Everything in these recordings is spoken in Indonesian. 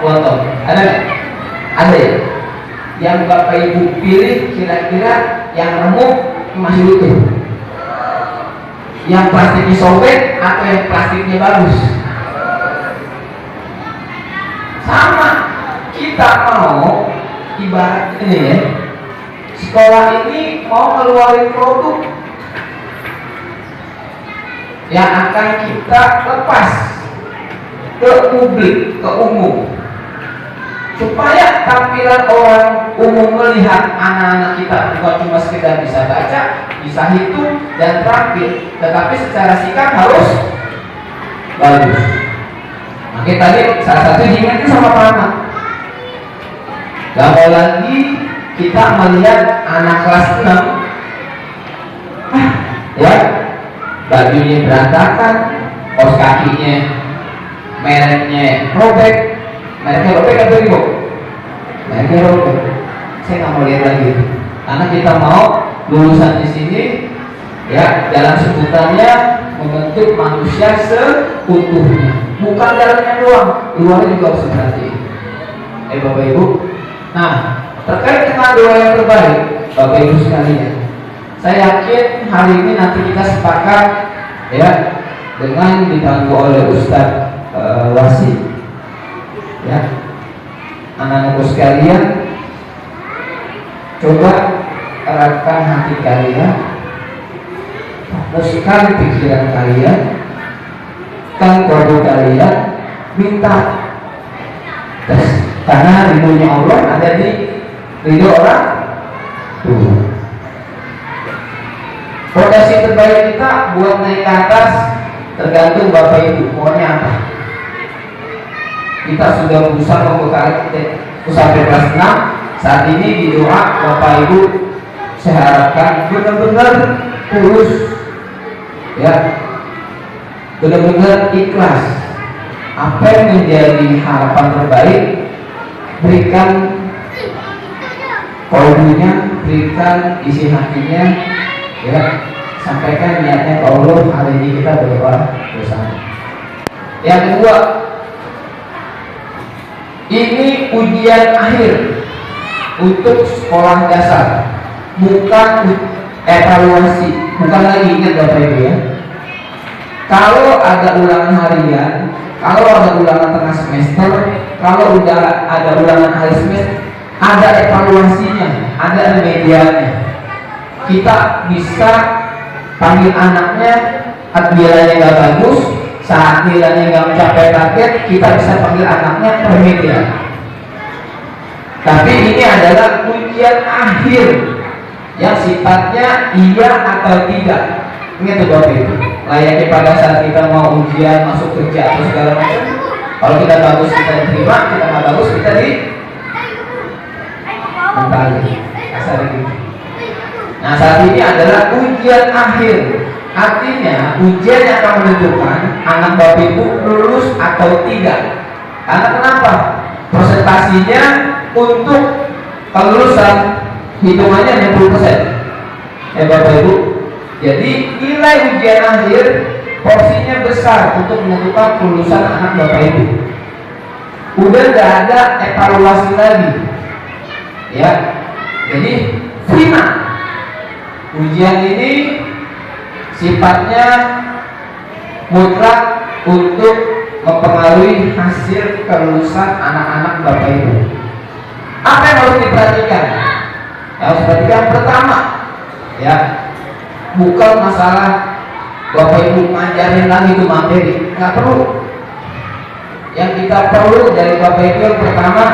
lontong? Ada nggak? Ada ya? Yang Bapak Ibu pilih kira-kira yang remuk masih utuh, yang plastiknya sobek atau yang plastiknya bagus? Sama, kita mau ibarat ini ya, sekolah ini mau ngeluarin produk yang akan kita lepas ke publik, ke umum, supaya tampilan orang umum melihat anak-anak kita bukan cuma sekedar bisa baca, bisa hitung dan terampil, tetapi secara sikap harus bagus. Makanya tadi salah satu diingatkan sama Pak Ahmad, gak mau lagi kita melihat anak kelas 6 ya, bajunya berantakan, kaos kakinya mereknya robek. Mereknya robek atau ibu? Mereknya robek. Saya nggak mau lihat lagi, karena kita mau lulusan di sini ya dalam sebutannya membentuk manusia seutuhnya, bukan dalamnya doang, luarnya juga harus seperti Bapak Ibu. Nah, terkait dengan doa yang terbaik, Bapak Ibu sekalian, saya yakin hari ini nanti kita sepakat ya dengan dibantu oleh Ustadz Wasi ya, anak-anakku sekalian, coba eratkan hati kalian, fokuskan pikiran kalian, kan kode kalian, minta tes, karena ridhonya Allah ada di ridho orang tuh. Fondasi terbaik kita buat naik ke atas tergantung Bapak Ibu maunya apa. Kita sudah berusaha membekali sampai kelas 6. Saat ini di doa Bapak Ibu saya harapkan benar-benar tulus ya, benar-benar ikhlas. Apa yang menjadi harapan terbaik, berikan kolbunya, berikan isi hatinya ya, sampaikan niatnya ke Allah. Hari ini kita berdoa bersama. Yang kedua, ini ujian akhir untuk sekolah dasar, bukan evaluasi, bukan lagi, ingat Bapak Ibu ya. Kalau ada ulangan harian, kalau ada ulangan tengah semester, kalau udah ada ulangan akhir semester, ada evaluasinya, ada remedialnya. Kita bisa panggil anaknya, nilainya nggak bagus, saat nilainya nggak mencapai target, kita bisa panggil anaknya remedial. Tapi ini adalah ujian akhir yang sifatnya iya atau tidak. Ingat tuh Bapak Ibu, layaknya pada saat kita mau ujian masuk kerja atau segala macam, kalau kita bagus kita diterima, kita nggak bagus kita mentali, kasar gitu. Nah, saat ini adalah ujian akhir. Artinya ujian yang akan menentukan anak Bapak Ibu lulus atau tidak. Karena kenapa? Presentasinya untuk kelulusan hitungannya 60% Bapak Ibu. Jadi nilai ujian akhir porsinya besar untuk menentukan kelulusan anak Bapak Ibu. Udah gak ada evaluasi lagi ya. Jadi final ujian ini sifatnya mutlak untuk mempengaruhi hasil kelulusan anak-anak Bapak Ibu. Apa yang harus diperhatikan? Yang harus diperhatikan pertama ya, bukan masalah Bapak Ibu ngajarin lagi itu materi, nggak perlu. Yang kita perlu dari Bapak Ibu yang pertama,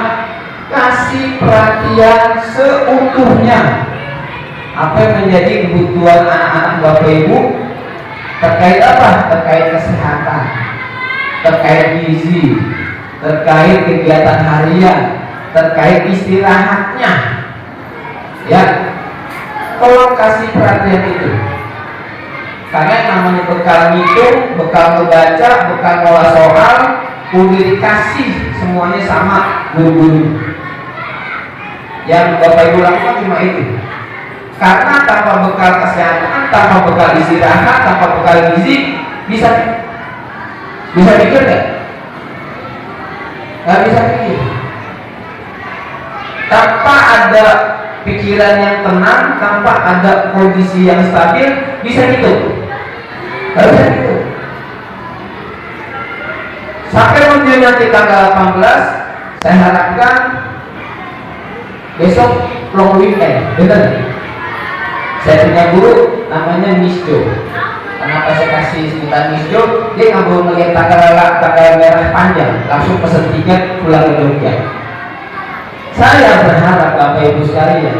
kasih perhatian seutuhnya apa yang menjadi kebutuhan anak-anak Bapak Ibu terkait apa? Terkait kesehatan, terkait gizi, terkait kegiatan harian, terkait istirahatnya ya. Tolong kasih perhatian itu, karena yang namanya bekal ngitung, bekal membaca, bekal ngolah soal udah dikasih semuanya sama guru-guru. Yang Bapak Ibu lakukan cuma itu. Karena tanpa bekal kesehatan, tanpa bekal istirahat, tanpa bekal gizi, bisa pikir nggak? nggak bisa pikir. Tanpa ada pikiran yang tenang, tanpa ada kondisi yang stabil, bisa gitu. Nggak bisa gitu. Sampai menuju nanti tanggal 18, saya harapkan besok long weekend, betul? Saya punya guru namanya Miss Jo. Kenapa saya kasih sebutan Miss Jo? Dia nggak mau melihat tanggal merah panjang, langsung pesen tiket pulang ke Jogja. Saya berharap Bapak Ibu sekalian,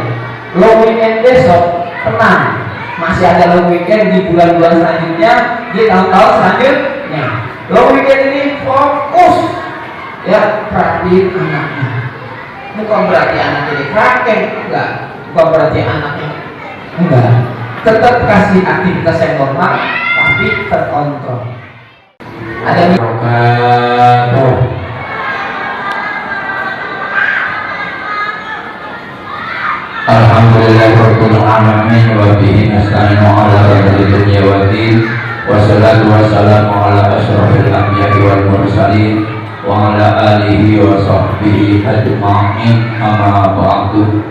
long weekend besok tenang, masih ada long weekend di bulan-bulan selanjutnya, di tahun-tahun selanjutnya. Long weekend ini fokus ya, perhatiin anaknya. Bukan berarti anak jadi kraken, enggak. Bukan berarti anaknya enggak. Tetap kasih aktivitas yang normal, tapi terkontrol. Ada Alhamdulillahirabbil alamin wa bihi nasta'inu ala umuri dunya waddin. Wassalatu wassalamu ala asyrofil anbiya'i wal mursalin wa ala alihi wa sahbihi ajma'in, amma ba'du.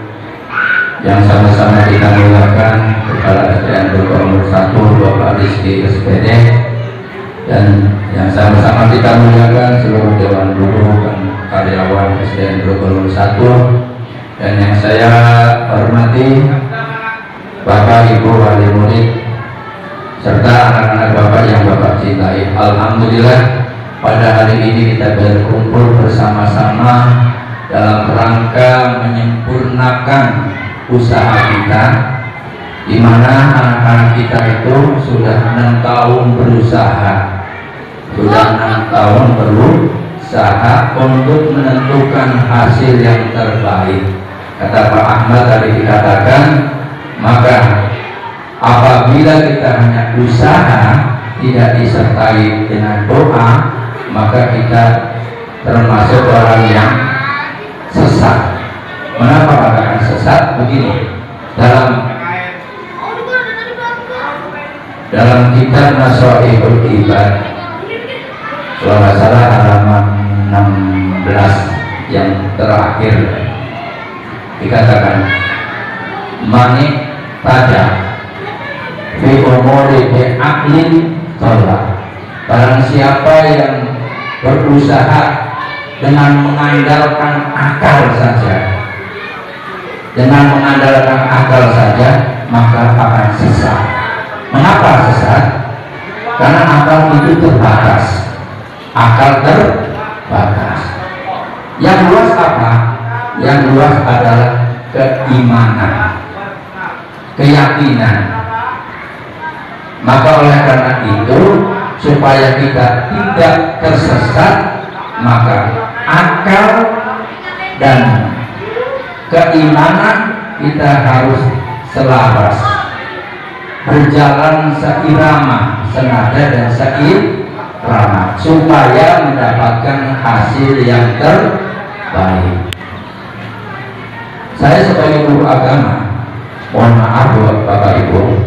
Yang sama-sama kita muliakan Kepala SDN Bogor nomor 1 Bapak Rizky SPD, dan yang sama-sama kita muliakan seluruh Dewan Guru dan karyawan SDN Bogor nomor 1, dan yang saya hormati Bapak Ibu wali murid serta anak-anak Bapak yang Bapak cintai. Alhamdulillah pada hari ini kita berkumpul bersama-sama dalam rangka menyempurnakan usaha kita, di mana anak-anak kita itu sudah 6 tahun berusaha, untuk menentukan hasil yang terbaik. Kata Pak Ahmad tadi dikatakan, maka apabila kita hanya usaha tidak disertai dengan doa, maka kita termasuk orang yang sesat. Mengapa katakan sesat? Begini, dalam kitab Nasaihul Ibad, kalau nggak salah halaman 16 yang terakhir dikatakan, manik pada fi umuri bi aqlin tolak. Barang siapa yang berusaha dengan mengandalkan akal saja, maka akan sesat. Mengapa sesat? Karena akal itu terbatas. Yang luas apa? Yang luas adalah keimanan, keyakinan. Maka oleh karena itu, supaya kita tidak tersesat, maka akal dan keimanan kita harus selaras, berjalan seirama, senada dan seirama, supaya mendapatkan hasil yang terbaik. Saya sebagai guru agama, mohon maaf buat Bapak Ibu,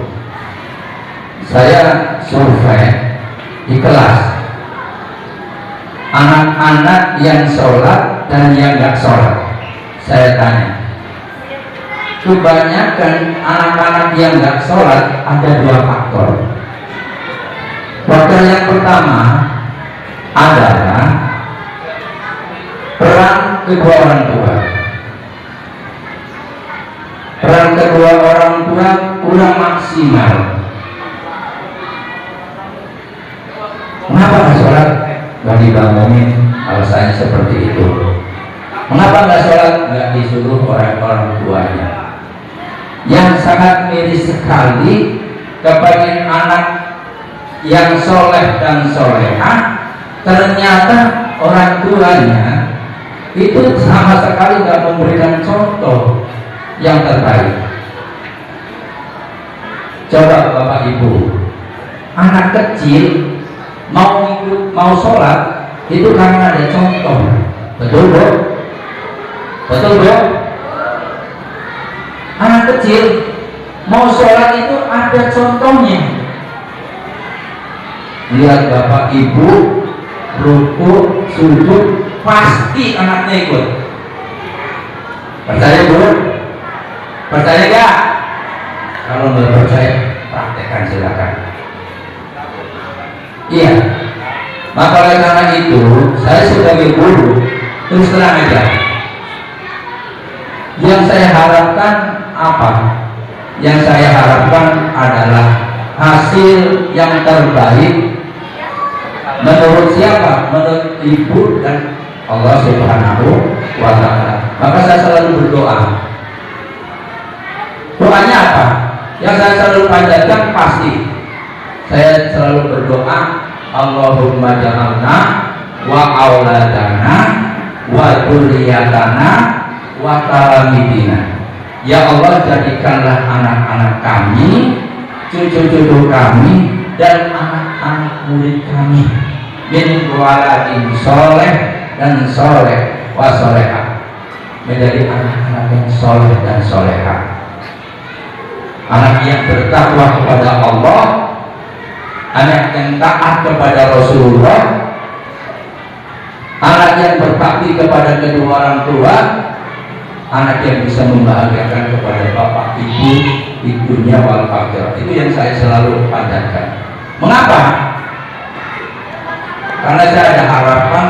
saya survei di kelas anak-anak yang sholat dan yang nggak sholat. Saya tanya, kebanyakan anak-anak yang nggak sholat ada 2 faktor. Faktor yang pertama adalah peran kedua orang tua. Peran kedua orang tua kurang maksimal. Mengapa nggak sholat? Nggak dibangunin, alasannya seperti itu. Mengapa nggak sholat? Nggak disuruh orang tuanya. Yang sangat miris sekali, kepengen anak yang soleh dan solehah, ternyata orang tuanya itu sama sekali nggak memberikan contoh yang terbaik. Coba Bapak Ibu, anak kecil mau sholat itu karena ada contoh. Betul Bu? Betul Bu? Anak kecil mau sholat itu ada contohnya. Lihat Bapak Ibu ruku, sujud, pasti anaknya ikut. Percaya Bu? Percaya gak? Kalau nggak percaya, praktekkan silakan. Iya. Maka oleh karena itu, saya sebagai guru terus terang aja. Yang saya harapkan apa? Yang saya harapkan adalah hasil yang terbaik menurut siapa? Menurut ibu dan Allah Subhanahu wa Ta'ala. Maka saya selalu berdoa. Doanya apa? Yang saya selalu panjatkan pasti. Saya selalu berdoa, Allahumma ja'alna wa auladana wa dzurriyyatana wa talamidina. Ya Allah, jadikanlah anak-anak kami, cucu-cucu kami, dan anak-anak murid kami min waladin soleh dan soleh wa soleha, menjadi anak-anak yang soleh dan soleha, anak yang bertakwa kepada Allah, anak yang taat kepada Rasulullah, anak yang berbakti kepada kedua orang tua, anak yang bisa membahagiakan kepada bapak ibu di dunia wal akhirat. Itu yang saya selalu panjatkan. Mengapa? Karena saya ada harapan,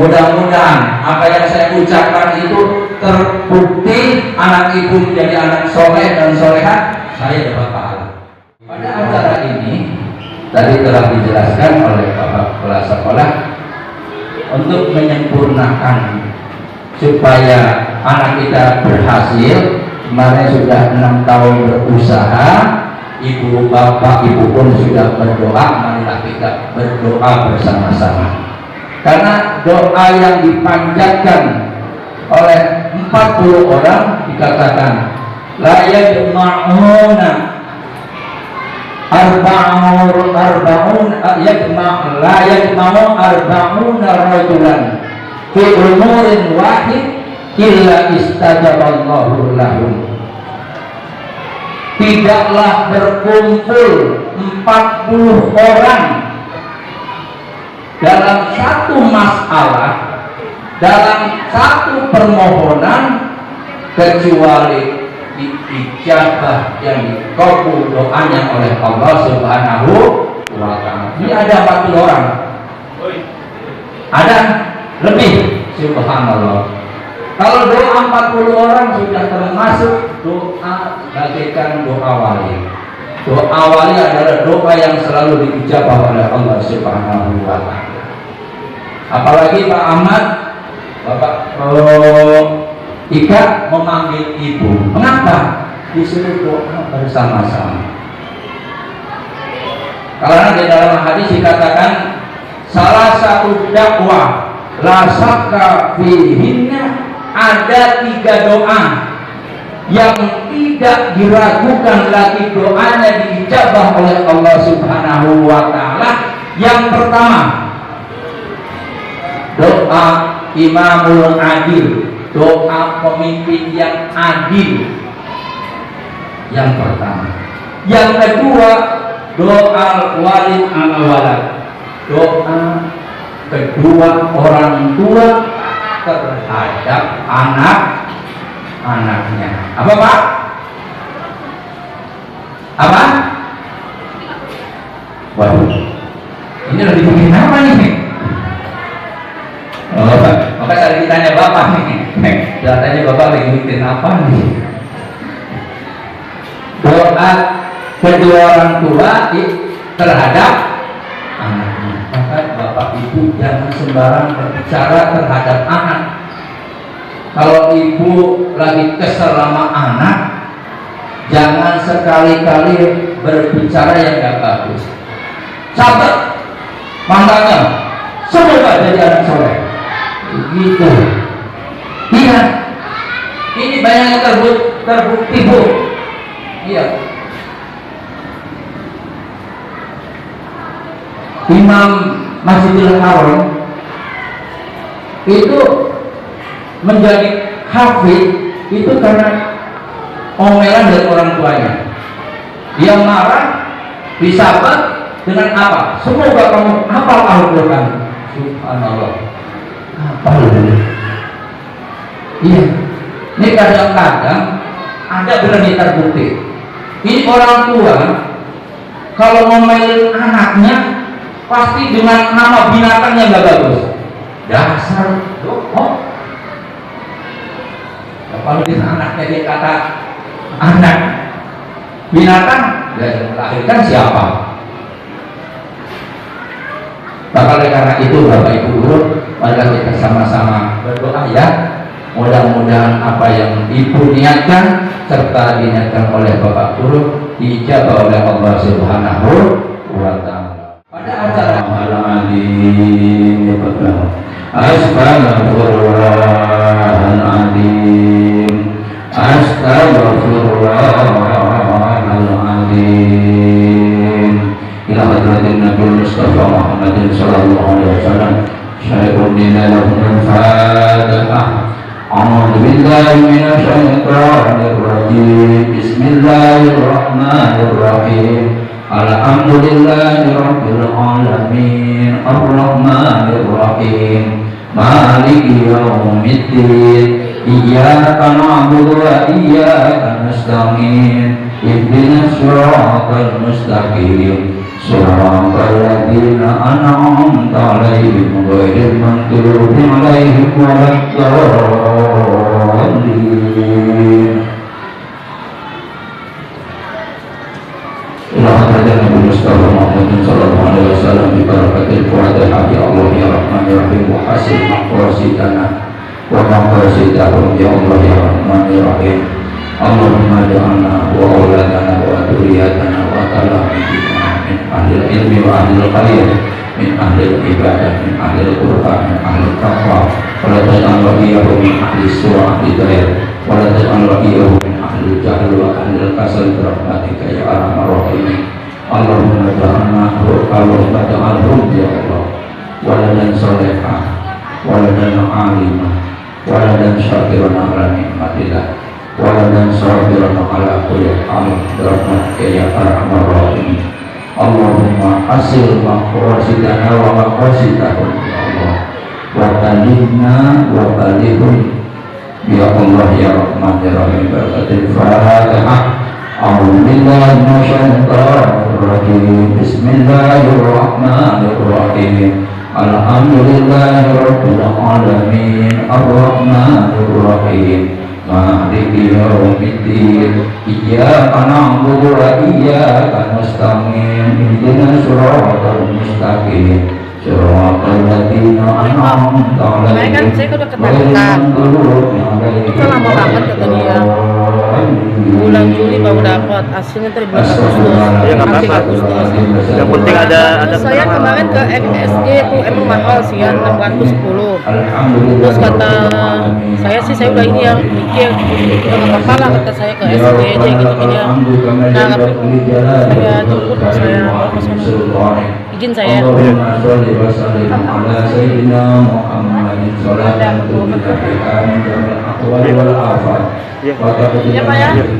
mudah-mudahan apa yang saya ucapkan itu terbukti, anak ibu menjadi anak soleh dan soleha, saya dapat pahala. Pada acara ini tadi telah dijelaskan oleh Bapak Kepala Sekolah untuk menyempurnakan supaya anak kita berhasil. Kemarin sudah 6 tahun berusaha, ibu bapak ibu pun sudah berdoa, marilah kita berdoa bersama-sama. Karena doa yang dipanjatkan oleh 40 orang dikatakan la yajma'una la yajma'u arba'una rajulan fi umurin wahid illa istajaballahu lahum. Tidaklah berkumpul 40 orang dalam satu masalah, dalam satu permohonan, kecuali diijabah yang dikabul doanya oleh Allah Subhanahu wa Ta'ala. Ini ada 40 orang, ada lebih, subhanallah. Kalau doa 40 orang sudah termasuk doa bagaikan doa wali. Doa wali adalah doa yang selalu diijabah oleh Allah Subhanahu wa Ta'ala. Apalagi Pak Ahmad, Bapak Ika memanggil ibu. Mengapa? Disuruh doa bersama-sama. Karena di dalam hadis dikatakan salah satu dakwah la syakka fihinna, ada 3 doa yang tidak diragukan lagi doanya diijabah oleh Allah Subhanahu wa Ta'ala. Yang pertama, doa imamul adil, doa pemimpin yang adil. Yang pertama. Yang kedua, doa walid ala walad, doa kedua orang tua terhadap anak-anaknya. Apa Pak? Apa? Waduh, ini lagi bikin apa nih? Oh, maka tadi ditanya Bapak nih. Tanya Bapak lagi bikin apa nih? Doa kedua orang tua terhadap anaknya. Maka Bapak Ibu jangan sembarang berbicara terhadap anak. Kalau ibu lagi kesel sama anak, jangan sekali-kali berbicara yang gak bagus. Catat mantannya, semoga jadi anak soleh. Begitu. Iya. Ini banyak yang terbukti Bu. Iya. Imam Masjidil Haram itu menjadi hafid itu karena omelan dari orang tuanya. Dia marah, disabat dengan apa? Semoga kamu hafal Al-Quran. Subhanallah. Iya, ini kadang-kadang ada berani terbukti. Ini orang tua kalau ngomelin anaknya pasti dengan nama binatang yang gak bagus. Dasar oh. Kalau di anaknya dia kata anak binatang, ya melahirkan siapa? Maka oleh karena itu Bapak Ibu Guru, mari kita sama-sama berdoa ya. Mudah-mudahan apa yang Ibu niatkan serta diniatkan oleh Bapak Guru dijabah oleh Allah Subhanahu wa Ta'ala. Pada acara Astagfirullahaladzim, Astagfirullahaladzim. Ila hadratin Nabi Mustafa Muhammadin sallallahu alaihi wasallam. Syaikun dina lahumul Fatihah. A'udzu billahi minasyaitonir rajim. Bismillahirrahmanirrahim. Alhamdulillahi rabbil alamin. Arrahmanir rahim. Maliki yaumiddin. Iyyaka na'budu wa iyyaka nasta'in. Ihdinas siratal mustaqim. Siratal ladzina an'amta 'alaihim ghairil maghdubi 'alaihim waladdallin. Ila hadratin Nabi Mustafa Muhammadin sallallahu alaihi wasallam bi barakatil Fatihah. Ya Allah ya Rahman ya Rahim wa hasil maqasidana wa maqasidahum ya Allah ya Rahman ya Rahim. Allahumma ja'alna wa auladana wa dzurriyyatana wa talamidina min ahlil ilmi wa ahlil khair, min ahlil ibadah, min ahlil qur'an, min ahlil taqwa, wa la taj'al ra'iyahu min ahli su'a ahli dair, wa la taj'al ra'iyahu min ahlil jahl wa ahlil kasal birahmatika ya arhamar rahimin. Allahumma ja'alhum ya Allah waladan salihah, waladan alimah, waladan syakiran ala nikmatillah, waladan sabiran ala kulli hal birahmatika ya arhamar rahimin. Allahumma hasil maqasidana wa maqasidahum ya Allah wa baligna wa balighum ya Allah ya Rahman ya Rahim. Barakatil Fatihah. A'udzu billahi minasyaitonir rajim. Bismillahirrahmanirrahim. Alhamdulillahi rabbil alamin. Arrahmanir rahim. Maliki yaumiddin. Iyyaka na'budu wa iyyaka nasta'in. Ihdinas siratal mustaqim. Siratal ladzina an'amta 'alaihim. Kan saya udah ketakutan. Itu lama banget kata dia. Bulan Juli baru dapat, hasilnya tadi bulan Agustus. Ya nggak Nanti apa-apa. Agustus. Yang penting ada Saya kemarin ke FSG itu emang mahal sih ya, 610. Terus kata saya udah ini yang mikir udah nggak apa-apa lah kata saya ke SG aja gitu kan ya. Nah saya jemput saya mau ke sana. Izin saya. Allahumma sholli wa sallim ala sayyidina Muhammadin sholatan tubiha min jamil aqwali wal afat wa taqdina biha min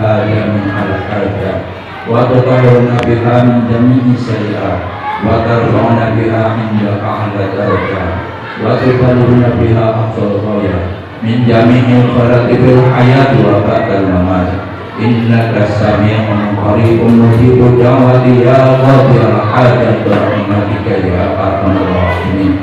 al-hajat wa tutahhiruna biha min jami'i sayyi'at wa tarfa'una biha indaka 'ala darajat wa tuballighuna biha aqsal ghayat min jami'il khairati fil hayati wa ba'dal mamat. Innaka sami'un qaribun mujibud da'wati ya qadiyal hajat rahmatika ya arhamar rahimin.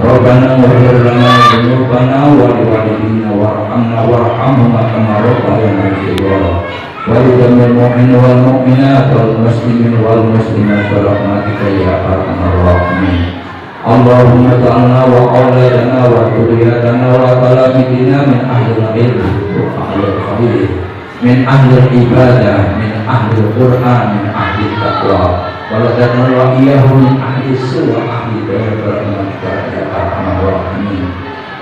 Rabbana ighfir lana dzunubana wa liwalidina warhamna warhamhuma kama rabbayana shaghira. Wa lidamil mu'min wal mu'minat wal muslimin wal muslimat rahmatika ya arhamar rahimin. Allahumma ja'alna wa auladana wa dzurriyyatana wa talamidina min ahlil ilmi wa ahlil khair, min ahlil ibadah, min ahlil Qur'an, min ahlil taqwa, waladan wa iyahu min ahli suwa ahli rahmatika ya arhamar rahimin.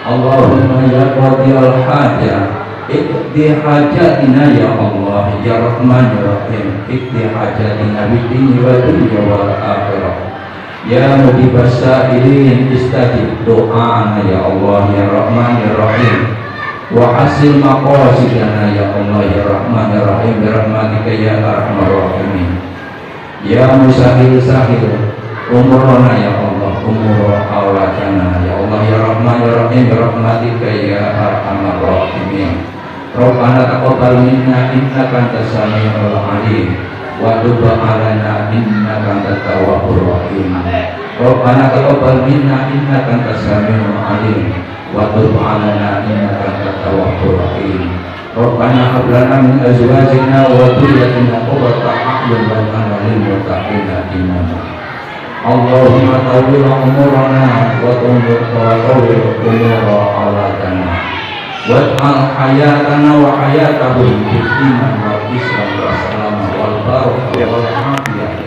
Allahumma ya qadiyal hajat iqdi hajatina ya Allah ya Rahman ya Rahim. Iqdi hajatina bid dini wa dunya wal akhirah. Ya mujibas sa'ilin istajib do'ana ya Allah ya Rahman ya Rahim. Wa hasil maqasidana ya Allah ya Rahman ya Rahim bi rahmatika ya arhamar rahimin. Ya musahil sahil umurana ya Allah umur awlatana. Ya Allah ya Rahman ya Rahim birahmatika ya arhamar rahimin. Rabbana taqabbal minna innaka antas samiul alim wa tub 'alaina innaka antat tawwabur rahim. Rabbana taqabbal minna innaka antas samiul alim wa tub 'alaina innaka antat tawwabur rahim. Rabbana hab lana min azwajina wa dhurriyyatina qurrata a'yun waj'alna lil muttaqina imama. Allahumma tawwil umurana wa tawwil umura awlatana waj'al hayatana wa hayatahum bil iman wal islam wa salama wal barakah wal afiyah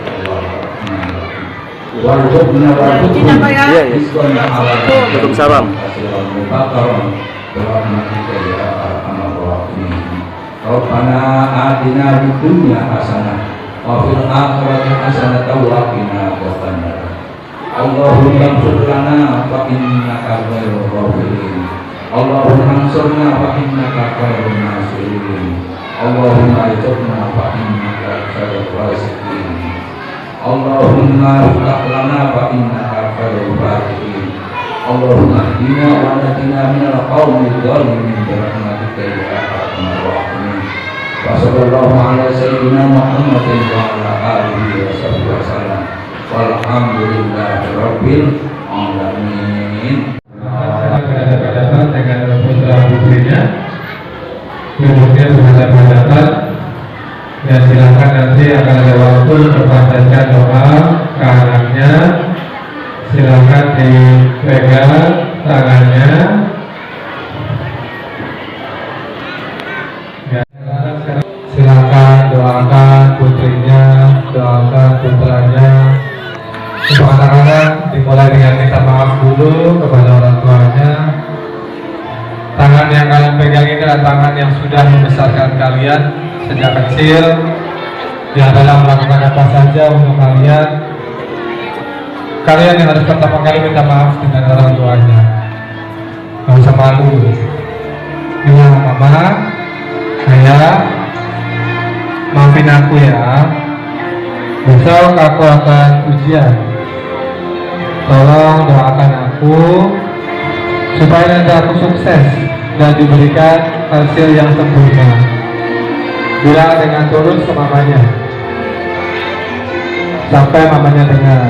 warzuqna warzuqna rizqan halalan Tutup salam. mubarakan birahmatika ya arhamar rahimin. Rabbana atina fid dunya hasanah wa fil akhirati hasanah wa qina adzabannar. Allahumma ighfir lana fa innaka khairur ghafirin. Allahumma ansurna fa innaka khairun nasirin. Allahumma ijibna fa innaka khairur raziqin. Allahumma iftah lana fa innaka khairul fatihin. Allahumma ihdina wa nahdina minal qaumil dhalimin birahmatika ya arhamar rahimin. Wa sallallahu ala sayyidina Muhammadin wa ala alihi wa sahbihi wa sallam. Walhamdulillahi rabbil alamin. Berhadapan dengan putra putrinya, kemudian berhadapan, dan silakan nanti akan ada waktu membacakan doa ke anaknya. Silakan dipegang tangannya. Ya, silakan doakan putrinya, doakan putranya. Untuk anak-anak dimulai dengan minta maaf dulu kepada orang tuanya. Tangan yang kalian pegang ini adalah tangan yang sudah membesarkan kalian sejak kecil. Dia adalah melakukan apa saja untuk kalian. Kalian yang harus pertama kali minta maaf dengan orang tuanya. Gak usah malu. Bilang, mama, ayah, maafin aku ya. Besok aku akan ujian. Tolong doakan aku supaya nanti aku sukses dan diberikan hasil yang sempurna. Bilang dengan tulus ke mamanya sampai mamanya dengar.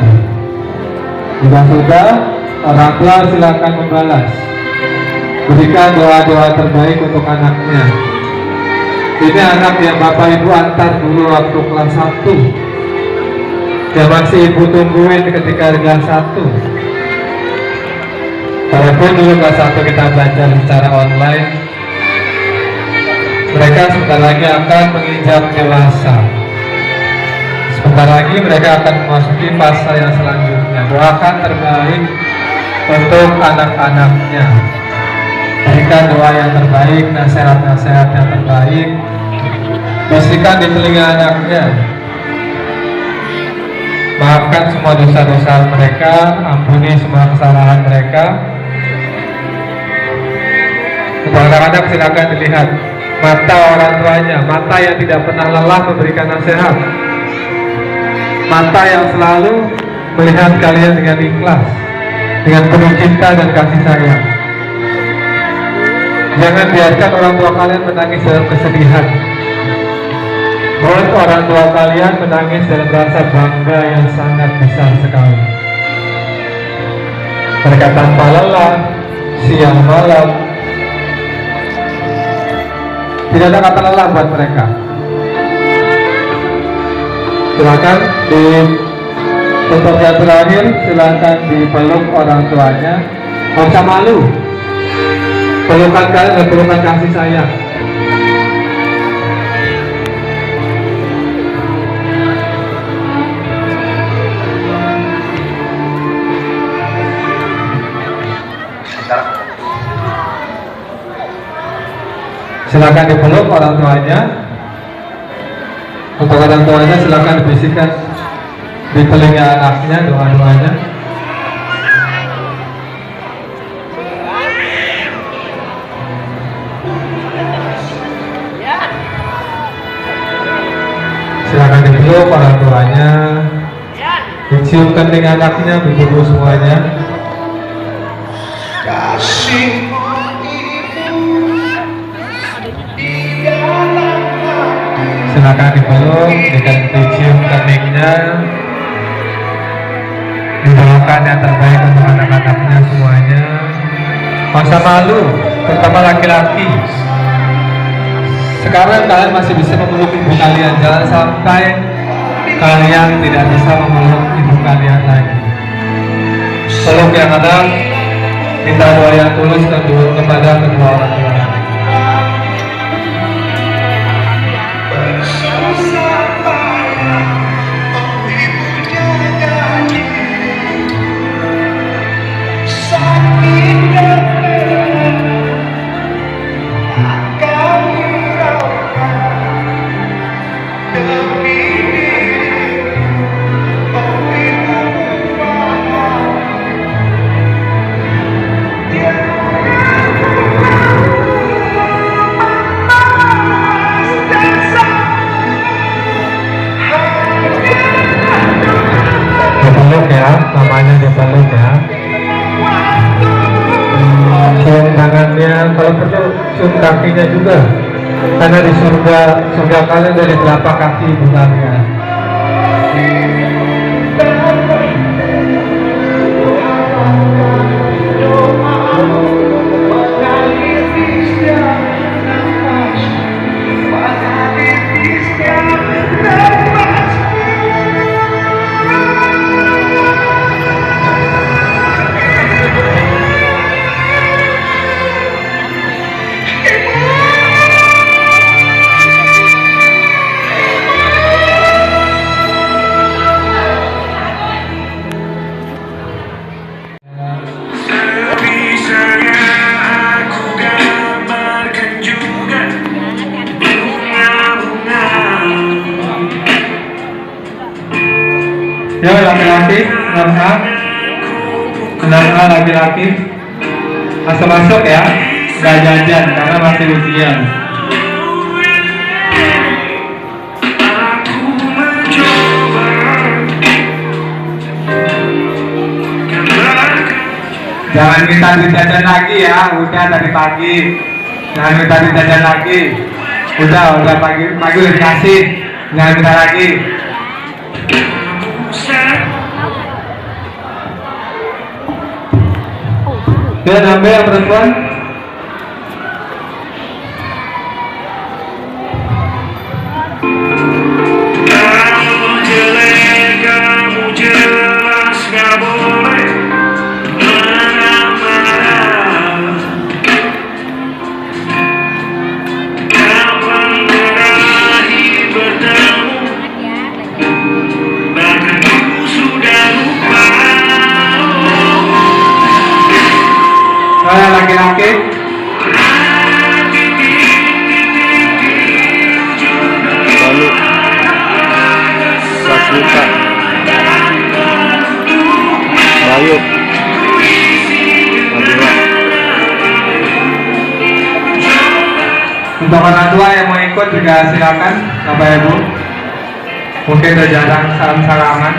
Jika sudah, orang tua silakan membalas. Berikan doa-doa terbaik untuk anaknya. Ini anak yang bapak ibu antar dulu waktu kelas 1. Yang masih ibu tungguin ketika kelas 1. Walaupun dulu kelas 1 kita belajar secara online, mereka sebentar lagi akan menginjak dewasa. Sebentar lagi mereka akan memasuki fase yang selanjutnya. Doakan terbaik untuk anak-anaknya. Berikan doa yang terbaik, nasihat-nasihat yang terbaik. Bisikan di telinga anaknya. Maafkan semua dosa-dosa mereka, ampuni semua kesalahan mereka. Untuk anak-anak silakan dilihat mata orang tuanya, mata yang tidak pernah lelah memberikan nasihat, mata yang selalu melihat kalian dengan ikhlas, dengan penuh cinta dan kasih sayang. Jangan biarkan orang tua kalian menangis dalam kesedihan. Buat orang tua kalian menangis dalam rasa bangga yang sangat besar sekali. Mereka tanpa lelah, siang malam, tidak ada kata lelah buat mereka. Silakan untuk yang terakhir, silakan dipeluk orang tuanya. Gak usah malu. Pelukan kalian dan pelukan kasih sayang. Silakan dipeluk orang tuanya. Untuk orang tuanya silakan dibisikkan di telinga anaknya doa-doanya. Silakan dipeluk orang tuanya. Dicium kening anaknya, ibu semuanya. Silakan dipeluk, dicium keningnya. Didoakan yang terbaik untuk anak-anaknya semuanya. Masa malu, terutama laki-laki. Sekarang kalian masih bisa memeluk ibu kalian, jangan sampai kalian tidak bisa memeluk ibu kalian lagi. Peluk yang anak, minta doa yang tulus kepada kedua orang tua. Dipeluk ya, namanya dipeluk ya. Cium tangannya, kalau perlu cium kakinya juga, karena di surga kalian dari telapak kaki ibu kalian. Ya laki-laki, 6A laki-laki, masuk ya, nggak jajan karena masih ujian. Jangan minta dijajan lagi ya, udah dari pagi. Jangan minta dijajan lagi, udah pagi udah dikasih, jangan minta lagi. Dia nambah yang perempuan. Kamu jelek, kamu jelas gak boleh marah-marah. Kapan terakhir bertemu, bahkan ku sudah lupa. Saya laki-laki. Lalu Sasmita Bayu Nabila. Untuk orang tua yang mau ikut juga silakan Bapak Ibu. Mungkin udah jarang salam-salaman.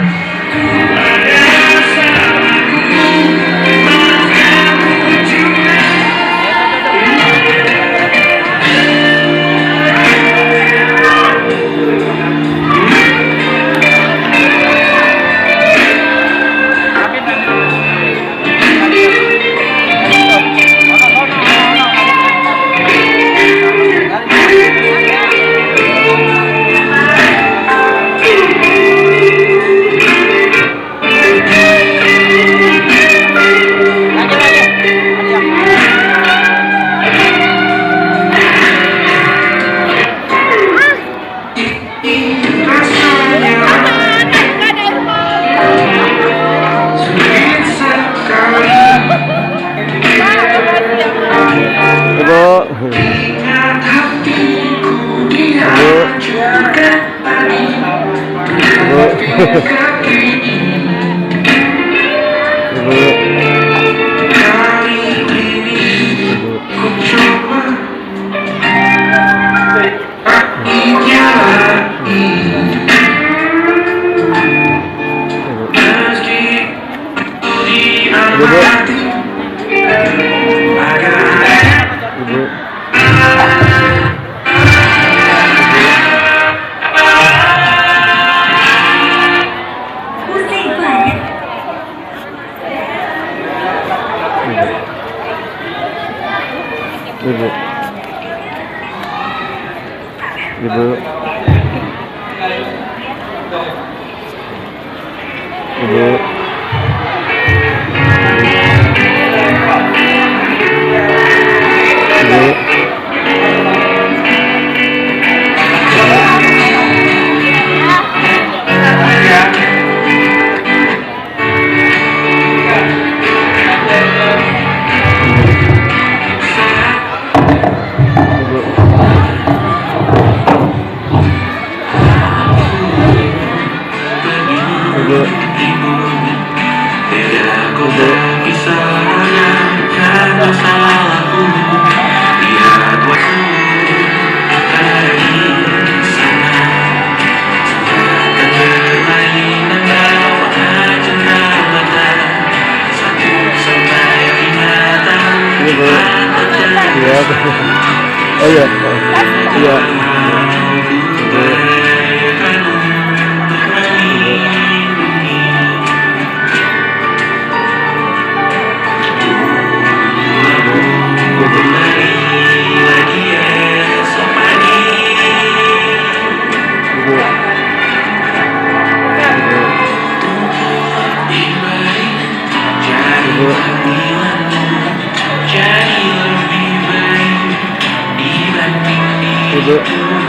Bu.